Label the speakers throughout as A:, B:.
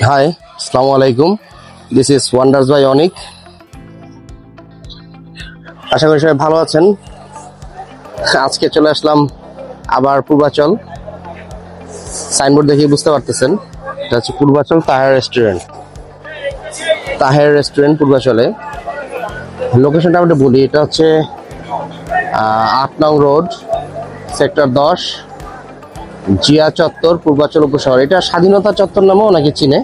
A: High, আসসালামু আলাইকুম। This is wonders by অনিক। আশা করি সবাই ভালো আছেন। আজকে চলে আসলাম আবার পূর্বাচল। সাইনবোর্ড দেখে বুঝতে পারতেছেন এটা হচ্ছে পূর্বাচল তাহের রেস্টুরেন্ট। তাহের রেস্টুরেন্ট পূর্বাচলে। লোকেশনটা আমি বলি, এটা হচ্ছে 8 নং রোড, সেক্টর 10, জিয়া চত্বর, পূর্বাচল উপশহর। এটা স্বাধীনতা চত্বর নামেও অনেকে চিনে।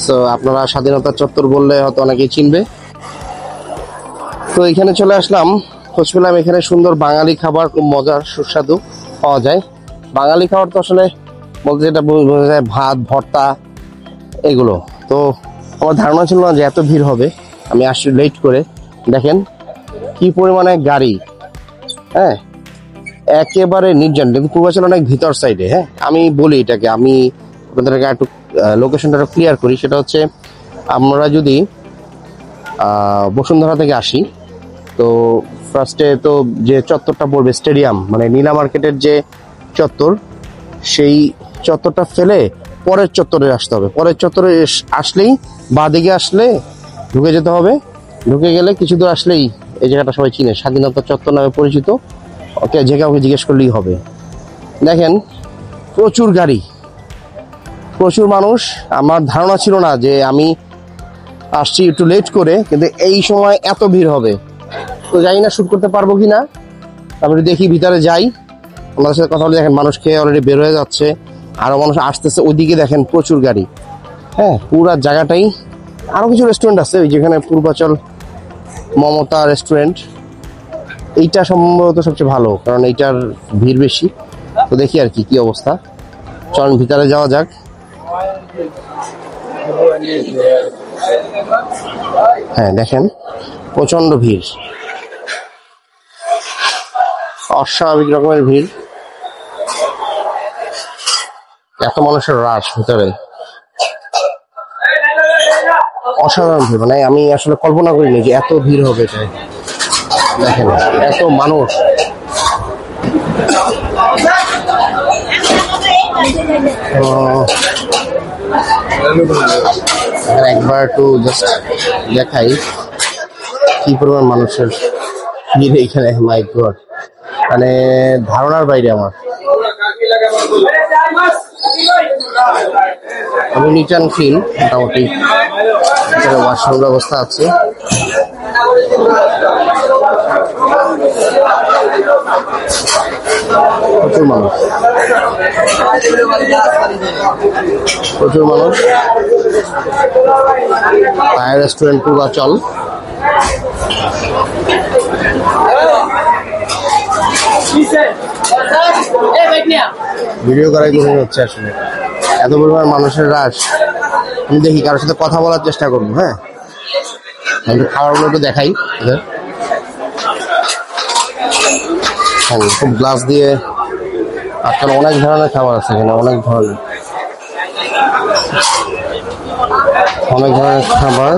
A: সো আপনারা স্বাধীনতা চত্বর বললে হয়তো অনেকেই চিনবে। তো এখানে চলে আসলাম, খোঁজ পেলাম এখানে সুন্দর বাঙালি খাবার, খুব মজার সুস্বাদু পাওয়া যায়। বাঙালি খাবার তো আসলে বলতে যেটা বোঝা যায় ভাত, ভর্তা, এগুলো। তো আমার ধারণা ছিল না যে এত ভিড় হবে। আমি আসছি লেট করে, দেখেন কি পরিমাণে গাড়ি। হ্যাঁ, একেবারে নির্জন, কিন্তু পূর্বাচল অনেক ভিতর সাইডে। হ্যাঁ, আমি বলি এটাকে, আমি আপনাদেরকে একটু লোকেশনটা ক্লিয়ার করি। সেটা হচ্ছে আমরা যদি বসুন্ধরা থেকে আসি, তো ফার্স্টে তো যে চত্বরটা পড়বে স্টেডিয়াম, মানে নীলা মার্কেটের যে চত্বর, সেই চত্বরটা ফেলে পরের চত্বরে আসতে হবে। পরের চত্বরে আসলেই বাঁদিকে আসলে ঢুকে যেতে হবে। ঢুকে গেলে কিছু দূর আসলেই এই জায়গাটা সবাই চিনে, স্বাধীনতা চত্বর নামে পরিচিত। ওকে, যে কাউকে জিজ্ঞেস করলেই হবে। দেখেন প্রচুর গাড়ি, প্রচুর মানুষ। আমার ধারণা ছিল না যে আমি আসছি একটু লেট করে, কিন্তু এই সময় এত ভিড় হবে। তো জানি না শ্যুট করতে পারবো কি না। তারপরে দেখি ভিতরে যাই, আমাদের সাথে কথা বলে। দেখেন মানুষ খেয়ে অলরেডি বের হয়ে যাচ্ছে, আরও মানুষ আসতেছে। ওইদিকে দেখেন প্রচুর গাড়ি। হ্যাঁ, পুরা জায়গাটাই। আরও কিছু রেস্টুরেন্ট আছে ওই যেখানে পূর্বাচল মমতা রেস্টুরেন্ট, এইটা সম্ভবত সবচেয়ে ভালো, কারণ এইটার ভিড় বেশি। তো দেখি আর কি অবস্থা। চলুন ভিতরে যাওয়া যাক। হ্যাঁ, দেখেন প্রচন্ড ভিড়, অস্বাভাবিক রকমের ভিড়। এত মানুষের রাশ ভিতরে, অসাধারণ ভিড়। মানে আমি আসলে কল্পনা করিনি যে এত ভিড় হবে। দেখেন এত মানুষ। একবার একটু জাস্ট দেখাই কি পরিমাণ মানুষের ভিড় এখানে। মাই গড, মানে ধারণার বাইরে আমার। আমি নিট অ্যান্ড ক্লিন, মোটামুটি এখানে ওয়াশরুম ব্যবস্থা আছে। প্রচুর মানুষ, প্রচুর মানুষ। তাহের রেস্টুরেন্ট পূর্বাচল। ভিডিও করাই কঠিন হচ্ছে আসলে, এত পরিমাণ মানুষের রাশ। আমি দেখি কারোর সাথে কথা বলার চেষ্টা করবো। হ্যাঁ, খাবারগুলো একটু দেখাই। হ্যাঁ, খুব গ্লাস দিয়ে আজকাল অনেক ধরনের খাবার আছে এখানে, অনেক ধরনের খাবার,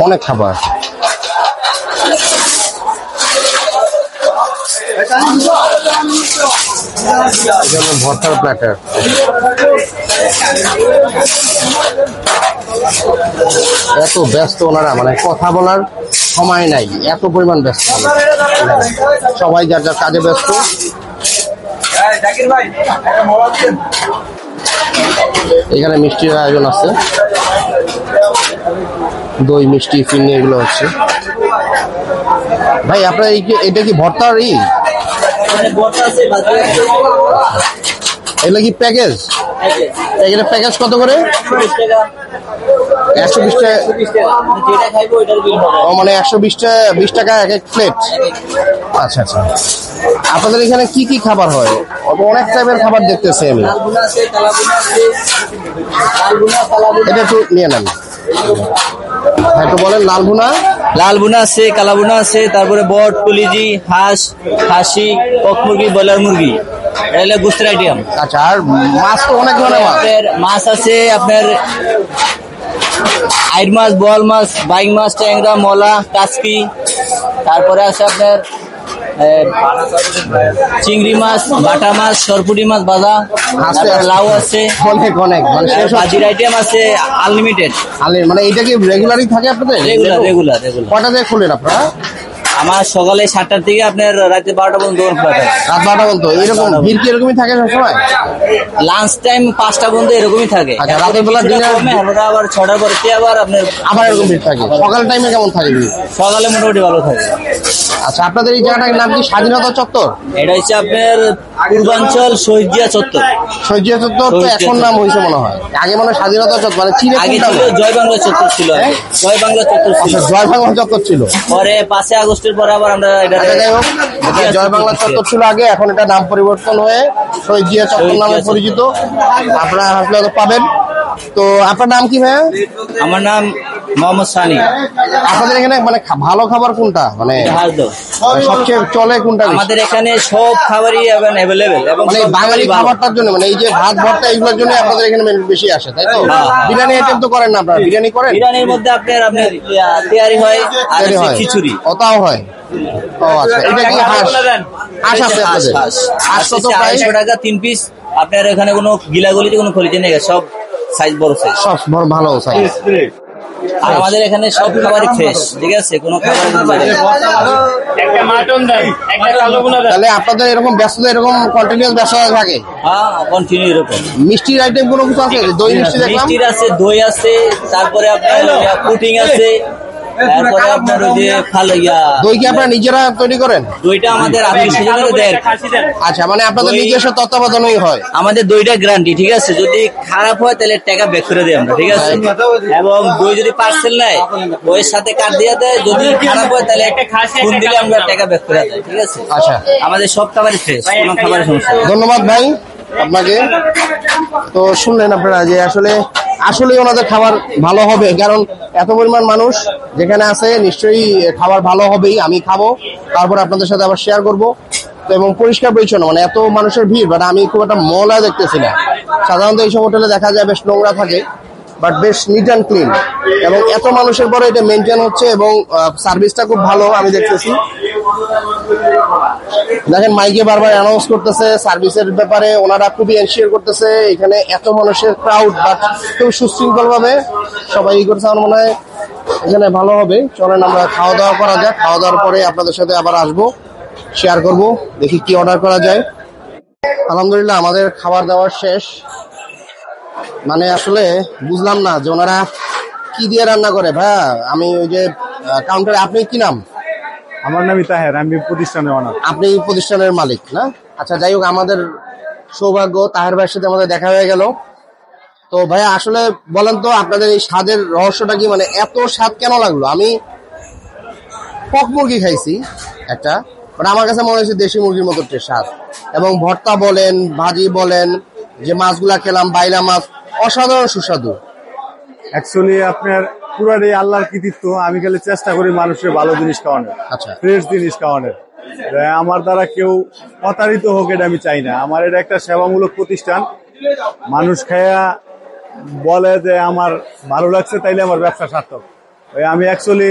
A: অনেক খাবার। ভর্তার প্ল্যাটার। এত ব্যস্ত ওনারা, মানে কথা বলার সময় নাই, এত পরিমাণ ব্যস্ত। সবাই যার যার কাজে ব্যস্ত। এখানে মিষ্টির আয়োজন আছে, দই মিষ্টি ফিরনি এগুলো হচ্ছে। ভাই আপনার এটা কি ভর্তার এগুলো কি প্যাকেজ? এখানে প্যাকেজ কত করে? 120 টাকা। ও, মানে 120 টাকা এক এক প্লেট। আচ্ছা আচ্ছা। আপনাদের এখানে কি কি খাবার হয়? অনেক টাইপের খাবার দেখতেছি আমি। এটা একটু নিয়ে নেন। একটু বলেন।
B: লাল ভুনা আছে, কালা ভুনা আছে, তারপরে বট, কলিজি, হাঁস, খাসি, কক মুরগি, ব্রয়লার মুরগি, এটা গোস্তের আইটেম।
A: আচ্ছা, আর মাছ তো অনেক ধরনের
B: মাছ আছে আপনার আইর মাছ, বোয়াল মাছ, বাইং মাছ, ট্যাংরা, মলা, কাসকি, তারপরে আছে আপনার চিংড়ি মাছ, বাটা মাছ, সরপুটি মাছ ভাজা, তারপরে লাউ আছে,
A: অনেক অনেক মানে শেষ হচ্ছে।
B: ভাজির আইটেম আছে আনলিমিটেড।
A: মানে এটা কি রেগুলারই থাকে আপনাদের?
B: রেগুলার।
A: কটা থেকে খুলেন আপনারা?
B: আমার সকালে 7টার থেকে আপনার রাতে 12টা পর্যন্ত দোকান খোলা থাকে।
A: রাত 12টা পর্যন্ত। এরকম ভিড় কি এরকমই থাকে সবসময়?
B: লাঞ্চ টাইম 5টা পর্যন্ত এরকমই থাকে।
A: আচ্ছা, রাতের বেলা ডিনার
B: আমরা আবার 6টার পরে আবার আপনার
A: আবার এরকম ভিড় থাকে? সকাল টাইমে কেমন থাকে ভিড়?
B: সকালে মোটামুটি ভালো থাকে।
A: আচ্ছা, আপনাদের এই জায়গাটার নাম কি স্বাধীনতা চত্বর?
B: এটা হচ্ছে আপনার পূর্বাঞ্চল শহীদিয়া চত্বর।
A: শহীদিয়া চত্বর তো এখন নাম হয়েছে মনে হয়, আগে মনে হয় স্বাধীনতা চত্বর, মানে চিনে
B: আগে
A: কোনটা?
B: ছিল জয় বাংলা চত্বর ছিল, জয় বাংলা চত্বর ছিল।
A: আচ্ছা, জয় বাংলা চত্বর ছিল।
B: পরে 5 আগস্টের পরে আবার আমরা এটা
A: আচ্ছা, যাই হোক, এটা জয় বাংলা চত্বর ছিল আগে, এখন এটা নাম পরিবর্তন হয়ে শহীদিয়া চত্বর নামে পরিচিত। আপনারা আসলে তো পাবেন। তো আপনার নাম কি ভাইয়া?
B: আমার নাম মোহাম্মদ সানি।
A: আপনাদের এখানে মানে ভালো খাবার কোনটা, মানে সবচেয়ে চলে কোনটা?
B: আমাদের এখানে সব খাবারই অ্যাভেলেবেল এবং
A: মানে বাঙালি খাবারটার জন্য, মানে এই যে ভাত ভর্তা এগুলোর জন্য আপনাদের এখানে বেশি আসে, তাই তো? বিরিয়ানি আইটেম তো করেন না আপনারা? বিরিয়ানি করেন?
B: বিরিয়ানির মধ্যে আপনার তৈরি হয় আর খিচুড়ি,
A: ওটাও হয়। ও আচ্ছা, এটা কি হাঁস? হাঁস আছে আপনাদের? হাঁস কত প্রাইস?
B: 250 টাকা 3 পিস। আপনার এখানে কোনো গিলাগলিতে কোনো খলিতে নেই, সব সাইজ বড় সাইজ,
A: সব ভালো সাইজ।
B: আর আমাদের এখানে সব খাবারই ফ্রেশ, ঠিক আছে? কোনো খাবার
A: তাহলে আপনাদের এরকম ব্যস্ততা, এরকম কন্টিনিউয়াস ব্যস্ততা থাকে?
B: হ্যাঁ, কন্টিনিউ এরকম।
A: মিষ্টির আইটেম কোনো কিছু আছে? দই মিষ্টি দেখলাম।
B: মিষ্টির আছে, দই আছে, তারপরে আপনার পুডিং আছে, তারপরে আপনার ওই যে
A: দই কি আপনারা নিজেরা তৈরি করেন?
B: দইটা আমাদের আত্মীয় দেয়।
A: আচ্ছা, মানে আপনাদের নিজস্ব তত্ত্বাবধানেই হয়?
B: আমাদের দইটা গ্যারান্টি, ঠিক আছে? যদি খারাপ হয় তাহলে টাকা ব্যাক করে দেয় আমরা, ঠিক আছে? এবং দই যদি পার্সেল নেয় বইয়ের সাথে কার্ড দিয়ে দেয়, যদি খারাপ হয় তাহলে ফোন দিলে আমরা টাকা ব্যাক করে দেয়, ঠিক আছে?
A: আচ্ছা,
B: আমাদের সব খাবারই ফ্রেশ, কোনো খাবারের সমস্যা নেই।
A: ধন্যবাদ ভাই আপনাকে। তো শুনলেন আপনারা যে আসলে ওনাদের খাবার ভালো হবে, কারণ এত পরিমাণ মানুষ যেখানে আছে, নিশ্চয়ই খাবার ভালো হবেই। আমি খাবো, তারপর আপনাদের সাথে আবার শেয়ার করবো। তো এবং পরিষ্কার পরিচ্ছন্ন, মানে এত মানুষের ভিড়, বাট আমি খুব একটা ময়লা দেখতেছি না। সাধারণত এইসব হোটেলে দেখা যায় বেশ নোংরা থাকে, বাট বেশ নিট অ্যান্ড ক্লিন, এবং এত মানুষের পরে এটা মেনটেন হচ্ছে, এবং সার্ভিসটা খুব ভালো আমি দেখতেছি। দেখেন, মাইকে বারবার অ্যানাউন্স করতেছে সার্ভিসের ব্যাপারে, ওনারা খুবই এনশিওর করতেছে। এখানে এত মানুষের ক্রাউড, বাট খুব সুশৃঙ্খল ভাবে সবাই করছে। আমার মনে হয় এখানে ভালো হবে। চলেন আমরা খাওয়া দাওয়া করা যাক, খাওয়া দাওয়ার পরে আপনাদের সাথে আবার আসবো, শেয়ার করব, দেখি কি অর্ডার করা যায়। আলহামদুলিল্লাহ, আমাদের খাবার দাওয়ার শেষ। মানে আসলে বুঝলাম না যে ওনারা কি দিয়ে রান্না করে। ভাইয়া, আমি ওই যে কাউন্টারে, আপনি কি নাম?
C: আমার নাম তাহের, আমি প্রতিষ্ঠানের অনার।
A: আপনি প্রতিষ্ঠানের মালিক না? আচ্ছা, যাই হোক, আমাদের সৌভাগ্য তাহের ভাইয়ের সাথে আমাদের দেখা হয়ে গেল। তো ভাইয়া, আসলে বলেন তো আপনাদের এই স্বাদের রহস্যটা কি, মানে এত স্বাদ কেন লাগলো? আমি পক মুরগি খাইছি একটা, বাট আমার কাছে মনে হয়েছে দেশি মুরগির মতো স্বাদ। এবং ভর্তা বলেন, ভাজি বলেন, যে মাছগুলা খেলাম, বাইলা মাছ, অসাধারণ সুস্বাদু।
C: অ্যাকচুয়ালি আপনার পুরাটাই আল্লাহর কৃতিত্ব। আমি খালি চেষ্টা করি মানুষের ভালো জিনিস খাওয়ানোর,
A: আচ্ছা,
C: ফ্রেশ জিনিস খাওয়ানোর। আমার দ্বারা কেউ প্রতারিত হোক এটা আমি চাই না। আমার এটা একটা সেবামূলক প্রতিষ্ঠান। মানুষ খায়া বলে যে আমার ভালো লাগছে, তাইলে আমার ব্যবসা সার্থক। আমি অ্যাকচুয়ালি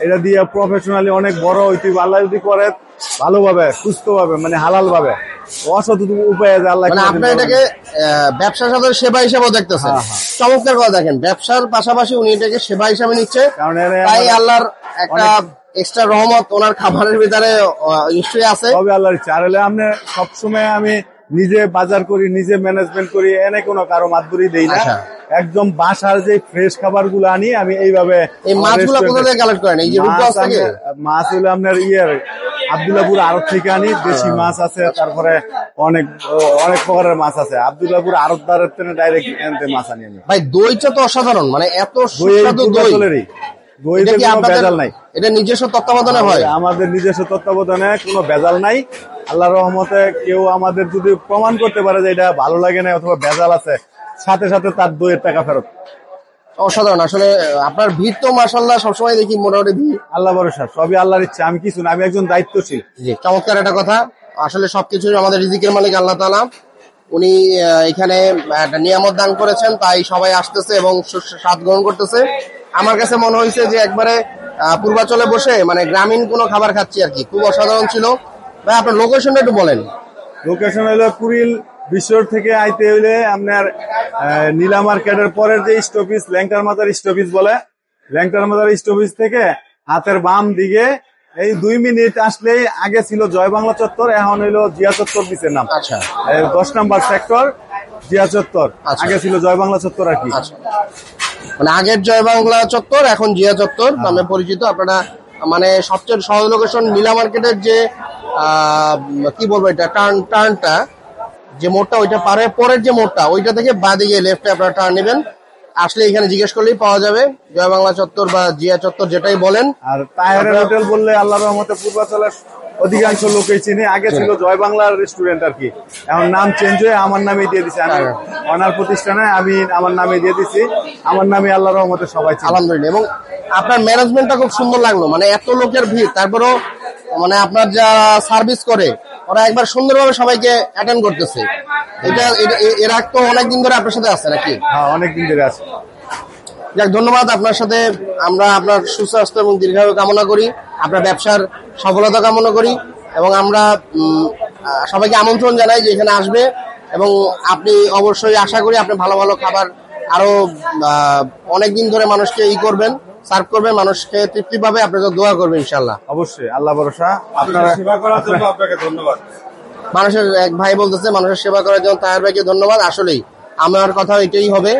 C: এটা দিয়ে প্রফেশনালি অনেক বড় হইতে, আল্লাহ যদি করে ভালোভাবে, সুস্থভাবে, মানে হালাল ভাবে, অসৎ উপায়ে আল্লাহ,
A: মানে আপনি এটাকে ব্যবসার সাথে সেবা হিসাবেও দেখতেছেন। চমৎকার কথা। দেখেন, ব্যবসার পাশাপাশি উনি এটাকে সেবা হিসাবে নিচ্ছে, তাই আল্লাহর একটা এক্সট্রা রহমত ওনার খাবারের ভিতরে নিশ্চয়ই আছে।
C: তবে আল্লাহর ইচ্ছা। আর হলে আমি সবসময় আমি নিজে বাজার করি, নিজে ম্যানেজমেন্ট করি, এনে কোনো কারো মাতবুরি দেই না। একদম বাসার যে ফ্রেশ খাবার গুলো আনি আমি এইভাবে।
A: এই মাছগুলো কোথা থেকে কালেক্ট করেন? এই যে রূপগঞ্জ থেকে?
C: মাছ হলো আপনার আব্দুল্লাহপুর আড়ত থেকে আনি। দেশি মাছ আছে, তারপরে অনেক প্রকারের মাছ আছে। আব্দুল্লাহপুর আড়তদারের থেকে ডাইরেক্ট এনতে মাছ আনি আমি।
A: ভাই, দইটা তো অসাধারণ, মানে এত সুস্বাদু দই।
C: দইতে কোনো ভেজাল নাই।
A: এটা নিজস্ব তত্ত্বাবধানে হয়?
C: আমাদের নিজস্ব তত্ত্বাবধানে, কোনো ভেজাল নাই। আল্লাহর রহমতে কেউ আমাদের যদি প্রমাণ করতে পারে যে এটা ভালো লাগে না অথবা ভেজাল আছে, সাথে সাথে তার দইয়ের টাকা ফেরত।
A: অসাধারণ। আসলে আপনার ভিড় তো মাশাআল্লাহ সবসময় দেখি মোটামুটি ভিড়।
C: আল্লাহ ভরসা, সবই আল্লাহর ইচ্ছা। আমি কিছু না, আমি একজন দায়িত্বশীল।
A: জি, চমৎকার একটা কথা। আসলে সবকিছু আমাদের রিজিকের মালিক আল্লাহ তাআলা। উনি এখানে একটা নিয়ামত দান করেছেন, তাই সবাই আসতেছে এবং স্বাদ গ্রহণ করতেছে। আমার কাছে মনে হয়েছে যে একবারে পূর্বাচলে বসে মানে গ্রামীণ কোনো খাবার খাচ্ছি আর কি। খুব অসাধারণ ছিল। ভাই আপনার লোকেশনটা একটু বলেন।
C: লোকেশন হলো কুড়িল বিশ্বর থেকে আইতে হইলে আপনার নীলা মার্কেটের পরের যে স্টপিস ল্যাংটার মাথার স্টপিস বলে, ল্যাংটার মাথার স্টপিস থেকে হাতের বাম দিকে এই 2 মিনিট আসলেই, আগে ছিল জয় বাংলা চত্বর, এখন হইলো জিয়া চত্বর দিচ্ছে নাম।
A: আচ্ছা
C: 10 নম্বর সেক্টর জিয়া চত্বর,
A: আচ্ছা।
C: আগে ছিল জয় বাংলা চত্বর আর কি।
A: আচ্ছা, মানে আগের জয় বাংলা চত্বর এখন জিয়া চত্বর নামে পরিচিত। আপনারা মানে সবচেয়ে সহজ লোকেশন নীলা মার্কেটের যে কি বলবো এটা টার্নটা যে মোড়টা ওইটা পারে পরের যে মোড়টা ওইটা থেকে বাঁদিকে লেফটে আপনারা টার্ন নেবেন, আসলে এখানে জিজ্ঞেস করলেই পাওয়া যাবে জয় বাংলা চত্বর বা জিয়া চত্বর যেটাই বলেন।
C: আর তাহের হোটেল বললে আল্লাহর রহমতে পূর্বাচলের অধিকাংশ লোকই চিনি। আগে ছিল জয় বাংলার রেস্টুরেন্ট আর কি, এখন নাম চেঞ্জ হয়ে আমার নামে দিয়ে দিছে। আমি অনার প্রতিষ্ঠানে আমি আমার নামে দিয়ে দিছি, আমার নামে আল্লাহর রহমতে সবাই চিনে।
A: আলহামদুলিল্লাহ। এবং আপনার ম্যানেজমেন্টটা খুব সুন্দর লাগলো, মানে এত লোকের ভিড় তারপরেও মানে আপনার যা সার্ভিস করে ওরা একবার সুন্দরভাবে সবাইকে অ্যাটেন্ড করতেছে। এটা এর আগে তো অনেকদিন ধরে আপনার সাথে আছে নাকি?
C: হ্যাঁ, অনেকদিন ধরে আছে।
A: যাক, ধন্যবাদ। আপনার সাথে আমরা আপনার সুস্বাস্থ্য এবং দীর্ঘায়ু কামনা করি, আপনার ব্যবসার সফলতা কামনা করি এবং আমরা সবাইকে আমন্ত্রণ জানাই যে এখানে আসবে এবং আপনি অবশ্যই আশা করি আপনি ভালো ভালো খাবার আরো অনেকদিন ধরে মানুষকে করবেন, সার্ভ করবেন, মানুষকে তৃপ্তি পাবে, আপনাকে দোয়া করবেন ইনশাল্লাহ।
C: অবশ্যই, আল্লাহ ভরসা। আপনারা সেবা করার জন্য আপনাকে ধন্যবাদ।
A: মানুষের এক ভাই বলতেছে মানুষের সেবা করার জন্য তাহের ভাইকে ধন্যবাদ। আসলেই আমার কথা এটাই হবে,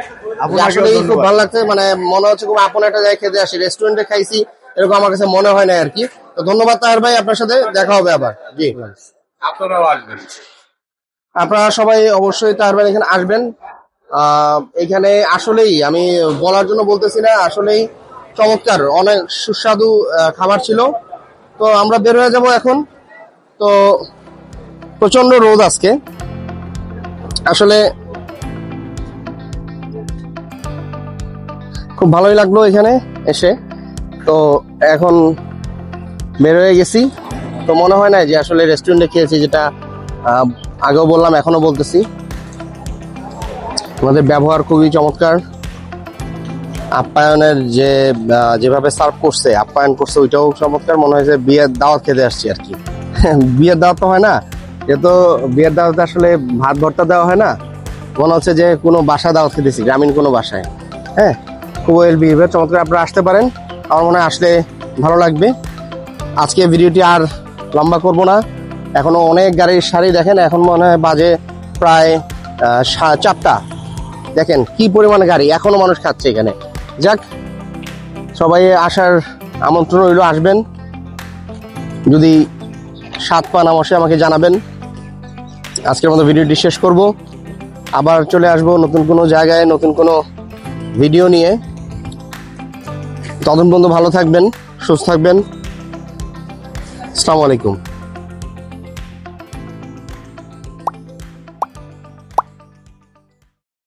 A: আসলেই খুব ভালো লাগছে, মানে মনে হচ্ছে খুব আপন একটা জায়গায় খেতে আসি, রেস্টুরেন্টে খাইছি এরকম আমার কাছে মনে হয় না আর কি। তো ধন্যবাদ তাহের ভাই, আপনার সাথে দেখা হবে আবার। জি,
C: আপনারাও আসবেন।
A: আপনারা সবাই অবশ্যই তাহের ভাই এখানে আসবেন। এখানে আসলেই আমি বলার জন্য বলতেছি না, আসলেই চমৎকার অনেক সুস্বাদু খাবার ছিল। তো আমরা বের হয়ে যাব এখন। তো প্রচন্ড রোদ আজকে, আসলে খুব ভালোই লাগলো এখানে এসে। তো এখন বের হয়ে গেছি, তো মনে হয় না যে আসলে রেস্টুরেন্টে খেয়েছি, যেটা আগেও বললাম এখনো বলতেছি। আমাদের ব্যবহার খুবই চমৎকার, আপ্যায়নের যেভাবে সার্ভ করছে, আপ্যায়ন করছে ওইটাও চমৎকার। মনে হয় যে বিয়ের দাওয়াত খেতে আসছি আর কি। বিয়ের দাওয়াত তো হয় না, যেহেতু বিয়ের দাওয়াতে আসলে ভাত ভর্তা দেওয়া হয় না, মনে হচ্ছে যে কোনো বাসা দাওয়াত খেতেছি, গ্রামীণ কোনো বাসায়। হ্যাঁ, খুব ওয়েল বিহেভিয়ার, চমৎকার। আপনারা আসতে পারেন, আমার মনে হয় আসলে ভালো লাগবে। আজকে ভিডিওটি আর লম্বা করব না, এখনো অনেক গাড়ির সারি দেখেন, এখন মনে হয় বাজে প্রায় 4টা। দেখেন কি পরিমাণ গাড়ি, এখনো মানুষ খাচ্ছে এখানে। যাক, সবাই আসার আমন্ত্রণ রইল, আসবেন। যদি স্বাদ পান অবশ্যই আমাকে জানাবেন। আজকের মতো ভিডিওটি শেষ করব, আবার চলে আসবো নতুন কোনো জায়গায় নতুন কোনো ভিডিও নিয়ে। ততক্ষণ পর্যন্ত ভালো থাকবেন, সুস্থ থাকবেন। আসসালামু আলাইকুম।